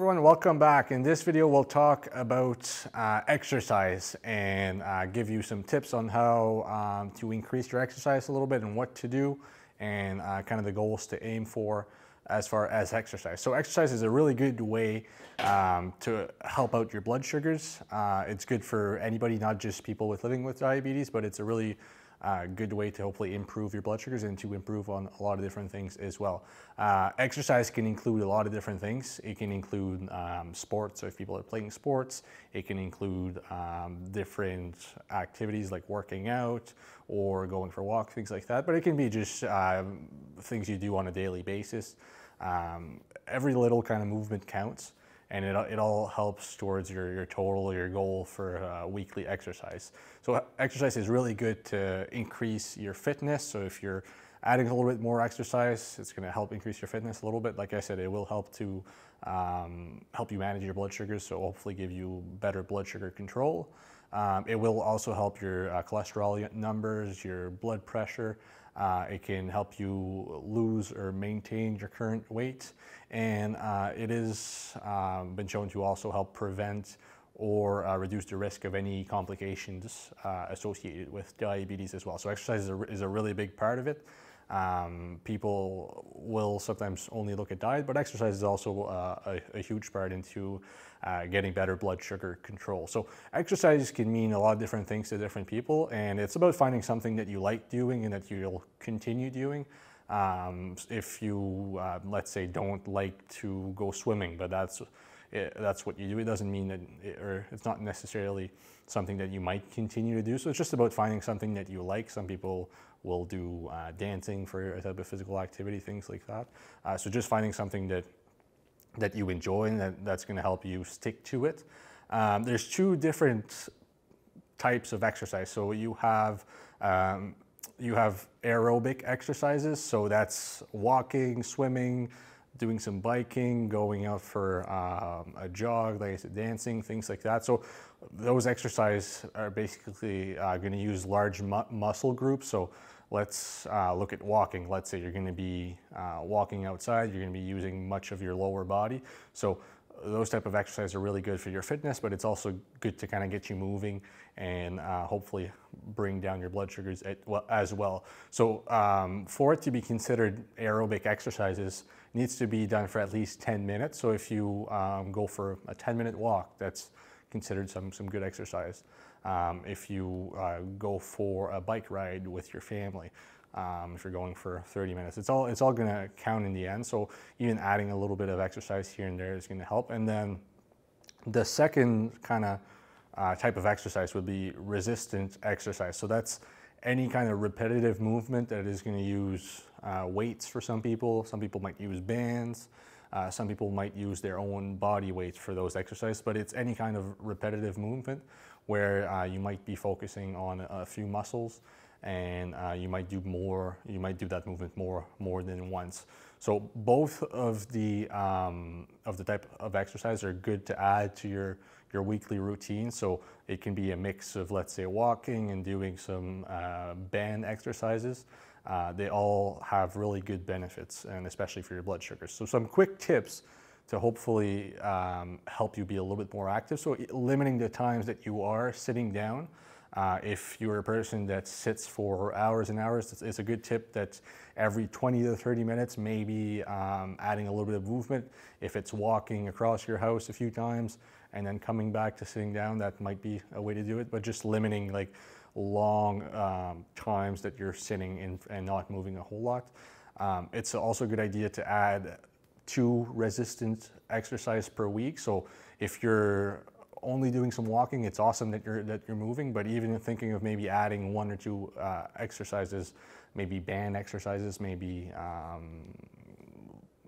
everyone, welcome back. In this video we'll talk about exercise and give you some tips on how to increase your exercise a little bit and what to do and kind of the goals to aim for as far as exercise. So exercise is a really good way to help out your blood sugars. It's good for anybody, not just people living with diabetes, but it's a really good way to hopefully improve your blood sugars and to improve on a lot of different things as well. Exercise can include a lot of different things. It can include sports, so if people are playing sports. It can include different activities like working out or going for walks, things like that. But it can be just things you do on a daily basis. Every little kind of movement counts, and it all helps towards your total, your goal for weekly exercise. So exercise is really good to increase your fitness. So if you're adding a little bit more exercise, it's going to help increase your fitness a little bit. Like I said, it will help to help you manage your blood sugars, so hopefully give you better blood sugar control. It will also help your cholesterol numbers, your blood pressure. It can help you lose or maintain your current weight, and it has been shown to also help prevent or reduce the risk of any complications associated with diabetes as well. So exercise is a really big part of it. People will sometimes only look at diet, but exercise is also a huge part into getting better blood sugar control. So exercise can mean a lot of different things to different people, and it's about finding something that you like doing and that you'll continue doing. If you, let's say, don't like to go swimming, but that's what you do, it doesn't mean that, or it's not necessarily something that you might continue to do. So it's just about finding something that you like. Some people will do dancing for a type of physical activity, things like that. So just finding something that you enjoy and that's going to help you stick to it. There's two different types of exercise. So you have aerobic exercises. So that's walking, swimming, doing some biking, going out for a jog, like I said, dancing, things like that. So those exercises are basically going to use large muscle groups. So let's look at walking. Let's say you're going to be walking outside, you're going to be using much of your lower body. So those type of exercises are really good for your fitness, but it's also good to kind of get you moving and hopefully bring down your blood sugars as well. So for it to be considered aerobic exercises, it needs to be done for at least 10 minutes. So if you go for a 10-minute walk, that's considered some good exercise. If you go for a bike ride with your family, if you're going for 30 minutes, it's all going to count in the end. So even adding a little bit of exercise here and there is going to help. And then the second kind of type of exercise would be resistant exercise. So that's any kind of repetitive movement that is going to use weights for some people. Some people might use bands. Some people might use their own body weights for those exercises, but it's any kind of repetitive movement where you might be focusing on a few muscles, and you might do that movement more than once. So both of the type of exercise are good to add to your weekly routine. So it can be a mix of, let's say, walking and doing some band exercises. They all have really good benefits, and especially for your blood sugars. So some quick tips to hopefully help you be a little bit more active. So limiting the times that you are sitting down. If you're a person that sits for hours and hours, it's a good tip that every 20 to 30 minutes, maybe adding a little bit of movement. If it's walking across your house a few times and then coming back to sitting down, that might be a way to do it, but just limiting like long times that you're sitting and not moving a whole lot. It's also a good idea to add 2 resistant exercise per week. So if you're only doing some walking, it's awesome that you're moving, but even thinking of maybe adding 1 or 2 exercises, maybe band exercises, maybe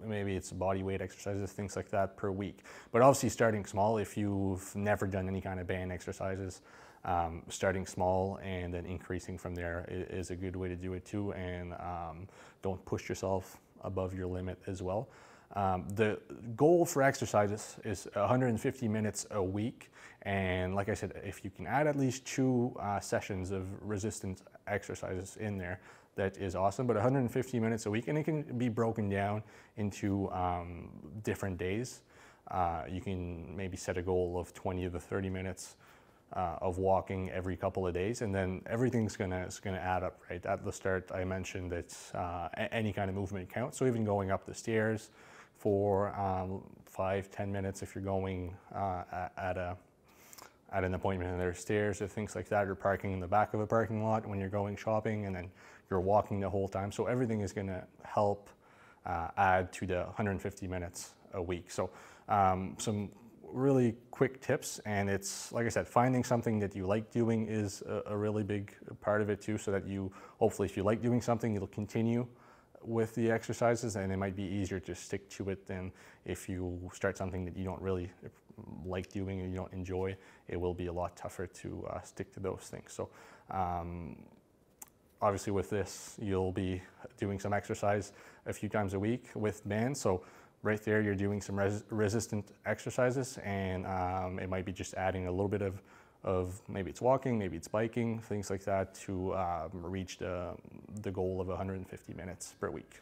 it's body weight exercises, things like that per week. But obviously starting small. If you've never done any kind of band exercises, starting small and then increasing from there is a good way to do it too, and don't push yourself above your limit as well. The goal for exercises is 150 minutes a week, and like I said, if you can add at least 2 sessions of resistance exercises in there, that is awesome. But 150 minutes a week, and it can be broken down into different days. You can maybe set a goal of 20 to 30 minutes of walking every couple of days, and then everything's gonna add up, right? At the start, I mentioned that any kind of movement counts. So even going up the stairs for 5-10 minutes, if you're going at an appointment and there's stairs or things like that, or parking in the back of a parking lot when you're going shopping, and then you're walking the whole time. So everything is gonna help add to the 150 minutes a week. So some really quick tips, and it's, like I said, finding something that you like doing is a really big part of it too, so that you, hopefully if you like doing something, you'll continue with the exercises, and it might be easier to stick to it than if you start something that you don't really like doing and you don't enjoy. It will be a lot tougher to stick to those things. So obviously with this, you'll be doing some exercise a few times a week with bands. So right there, you're doing some resistant exercises, and it might be just adding a little bit of maybe it's walking, maybe it's biking, things like that, to reach the goal of 150 minutes per week.